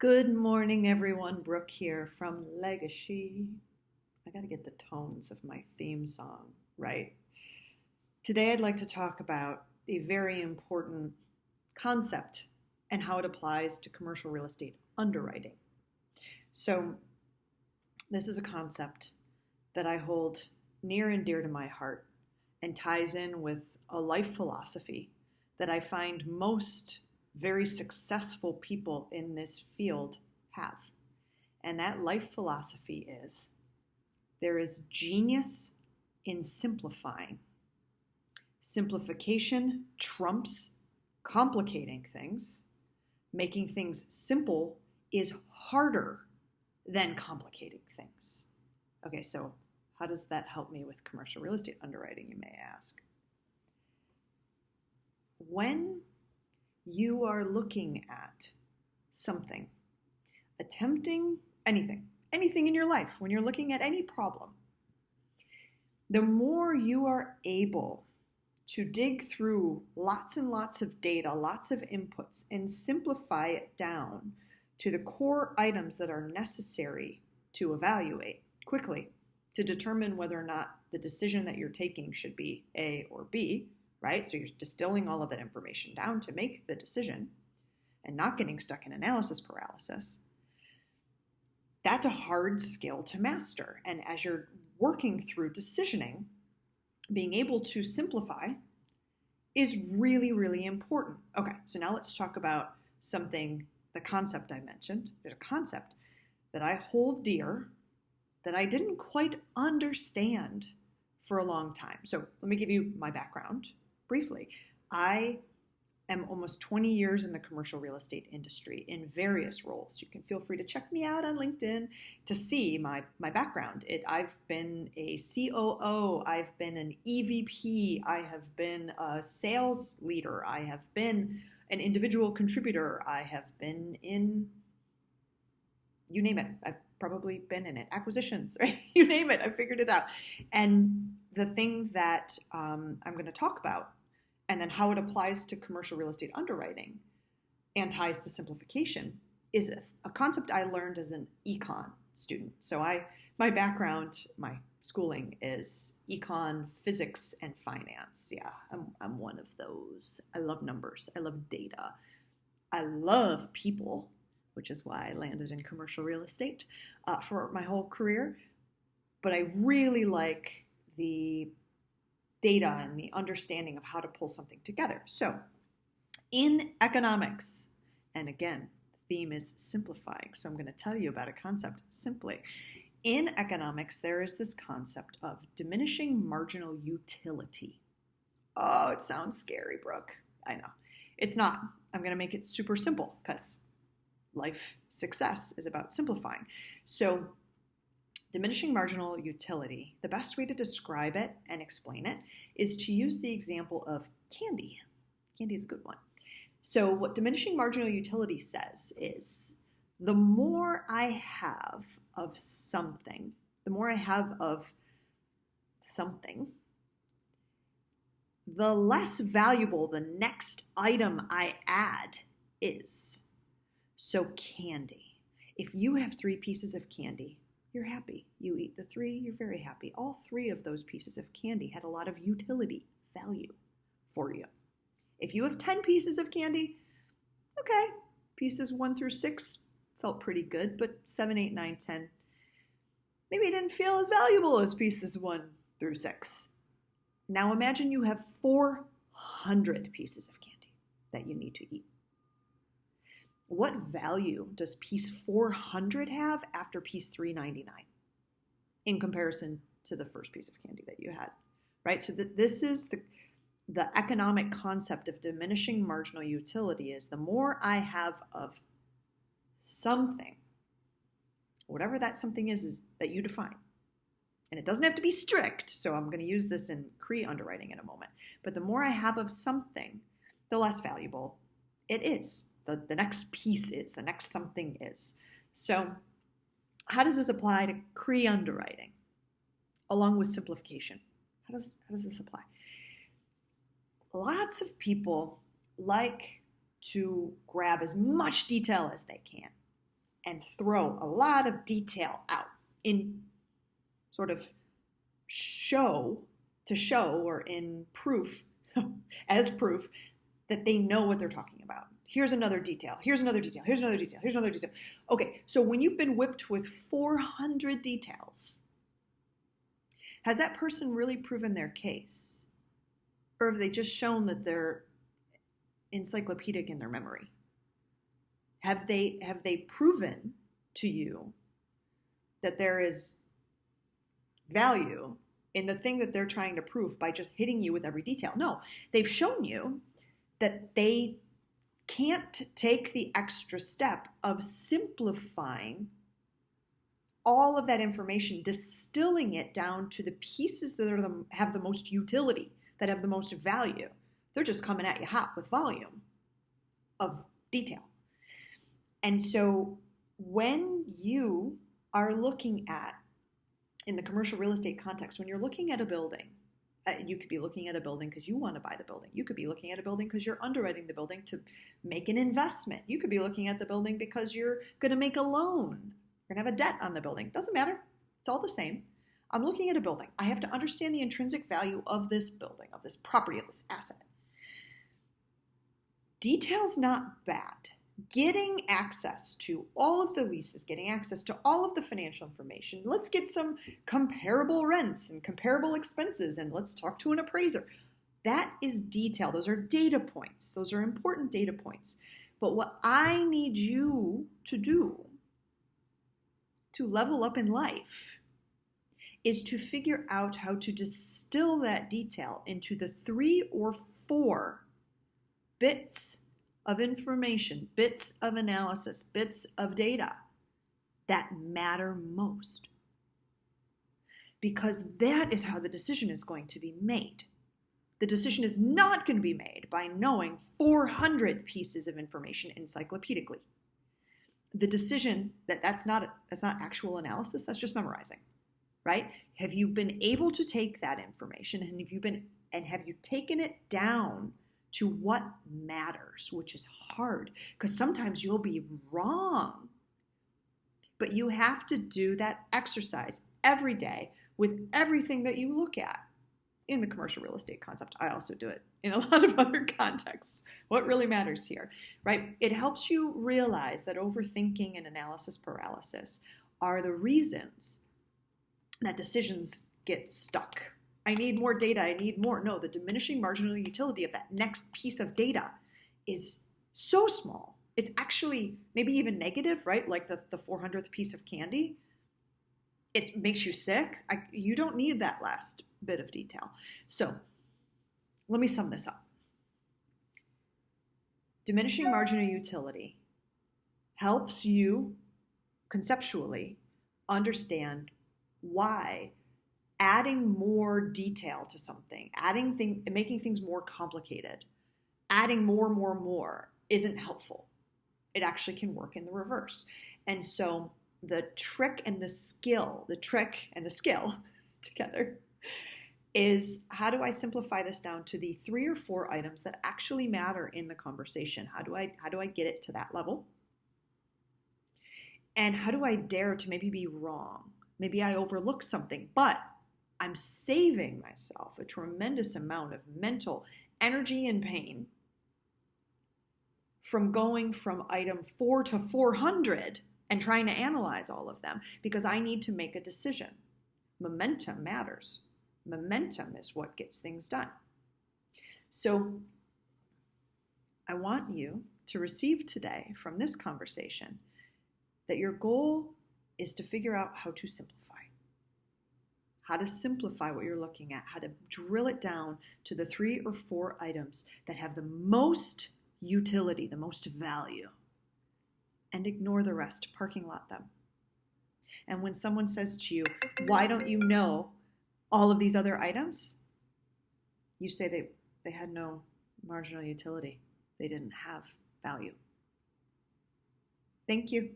Good morning, everyone. Brooke here from LegaSHE. I got to get the tones of my theme song right. Today, I'd like to talk about a very important concept and how it applies to commercial real estate underwriting. So, this is a concept that I hold near and dear to my heart and ties in with a life philosophy that I find most very successful people in this field have. And that life philosophy is there is genius in simplifying. Simplification trumps complicating things. Making things simple is harder than complicating things. Okay, so how does that help me with commercial real estate underwriting, you may ask? When you are looking at something, attempting anything in your life, when you're looking at any problem, the more you are able to dig through lots and lots of data, lots of inputs, and simplify it down to the core items that are necessary to evaluate quickly to determine whether or not the decision that you're taking should be A or B, right? So you're distilling all of that information down to make the decision and not getting stuck in analysis paralysis. That's a hard skill to master. And as you're working through decisioning, being able to simplify is really, really important. Okay, so now let's talk about the concept I mentioned. There's a concept that I hold dear that I didn't quite understand for a long time. So let me give you my background briefly. I am almost 20 years in the commercial real estate industry in various roles. You can feel free to check me out on LinkedIn to see my background. I've been a COO, I've been an EVP, I have been a sales leader, I have been an individual contributor, I have been in, you name it, I've probably been in it, acquisitions, right? You name it, I figured it out. And the thing that I'm going to talk about, and then how it applies to commercial real estate underwriting and ties to simplification, is a concept I learned as an econ student. So my background, my schooling is econ, physics, and finance. Yeah, I'm one of those. I love numbers. I love data. I love people, which is why I landed in commercial real estate for my whole career. But I really like the data and the understanding of how to pull something together. So in economics, and again, the theme is simplifying, so I'm going to tell you about a concept simply. In economics, there is this concept of diminishing marginal utility. Oh, it sounds scary, Brooke. I know. It's not. I'm going to make it super simple because life success is about simplifying. So diminishing marginal utility, the best way to describe it and explain it is to use the example of candy. Candy is a good one. So what diminishing marginal utility says is the more I have of something, the less valuable the next item I add is. So candy. If you have 3 pieces of candy, you're happy. You eat the 3, you're very happy. All 3 of those pieces of candy had a lot of utility value for you. If you have 10 pieces of candy, okay, pieces 1 through 6 felt pretty good, but 7, 8, 9, 10 maybe didn't feel as valuable as pieces 1 through 6. Now imagine you have 400 pieces of candy that you need to eat. What value does piece 400 have after piece 399 in comparison to the first piece of candy that you had, right? So this is the economic concept of diminishing marginal utility is the more I have of something, whatever that something is that you define. And it doesn't have to be strict, so I'm going to use this in CRE underwriting in a moment. But the more I have of something, the less valuable it is. The next piece is, the next something is. So how does this apply to CRE underwriting along with simplification? How does this apply? Lots of people like to grab as much detail as they can. and throw a lot of detail out in sort of show or in proof, as proof that they know what they're talking about. Here's another detail. Here's another detail. Here's another detail. Here's another detail. Okay, so when you've been whipped with 400 details, has that person really proven their case? Or have they just shown that they're encyclopedic in their memory? Have they proven to you that there is value in the thing that they're trying to prove by just hitting you with every detail? No, they've shown you that they can't take the extra step of simplifying all of that information, distilling it down to the pieces that have the most utility, that have the most value. They're just coming at you hot with volume of detail. And so when you are looking at, in the commercial real estate context, when you're looking at a building, you could be looking at a building because you want to buy the building. You could be looking at a building because you're underwriting the building to make an investment. You could be looking at the building because you're going to make a loan. You're going to have a debt on the building. Doesn't matter. It's all the same. I'm looking at a building. I have to understand the intrinsic value of this building, of this property, of this asset. Detail's not bad. Getting access to all of the leases, getting access to all of the financial information. Let's get some comparable rents and comparable expenses, and let's talk to an appraiser. That is detail. Those are data points. Those are important data points. But what I need you to do to level up in life is to figure out how to distill that detail into the 3 or 4 bits of information, bits of analysis, bits of data that matter most. Because that is how the decision is going to be made. The decision is not going to be made by knowing 400 pieces of information encyclopedically. The decision that's not actual analysis, that's just memorizing, right? Have you been able to take that information and have you taken it down to what matters, which is hard because sometimes you'll be wrong. But you have to do that exercise every day with everything that you look at. In the commercial real estate concept, I also do it in a lot of other contexts. What really matters here, right? It helps you realize that overthinking and analysis paralysis are the reasons that decisions get stuck. I need more data, I need more. No, the diminishing marginal utility of that next piece of data is so small. It's actually maybe even negative, right? Like the 400th piece of candy. It makes you sick. You don't need that last bit of detail. So let me sum this up. Diminishing marginal utility helps you conceptually understand why adding more detail to something, making things more complicated, adding more isn't helpful. It actually can work in the reverse. And so the trick and the skill together is, how do I simplify this down to the 3 or 4 items that actually matter in the conversation? How do I get it to that level? And how do I dare to maybe be wrong? Maybe I overlook something, but I'm saving myself a tremendous amount of mental energy and pain from going from item 4 to 400 and trying to analyze all of them because I need to make a decision. Momentum matters. Momentum is what gets things done. So I want you to receive today from this conversation that your goal is to figure out how to simplify what you're looking at, how to drill it down to the 3 or 4 items that have the most utility, the most value, and ignore the rest, parking lot them. And when someone says to you, why don't you know all of these other items? You say they had no marginal utility. They didn't have value. Thank you.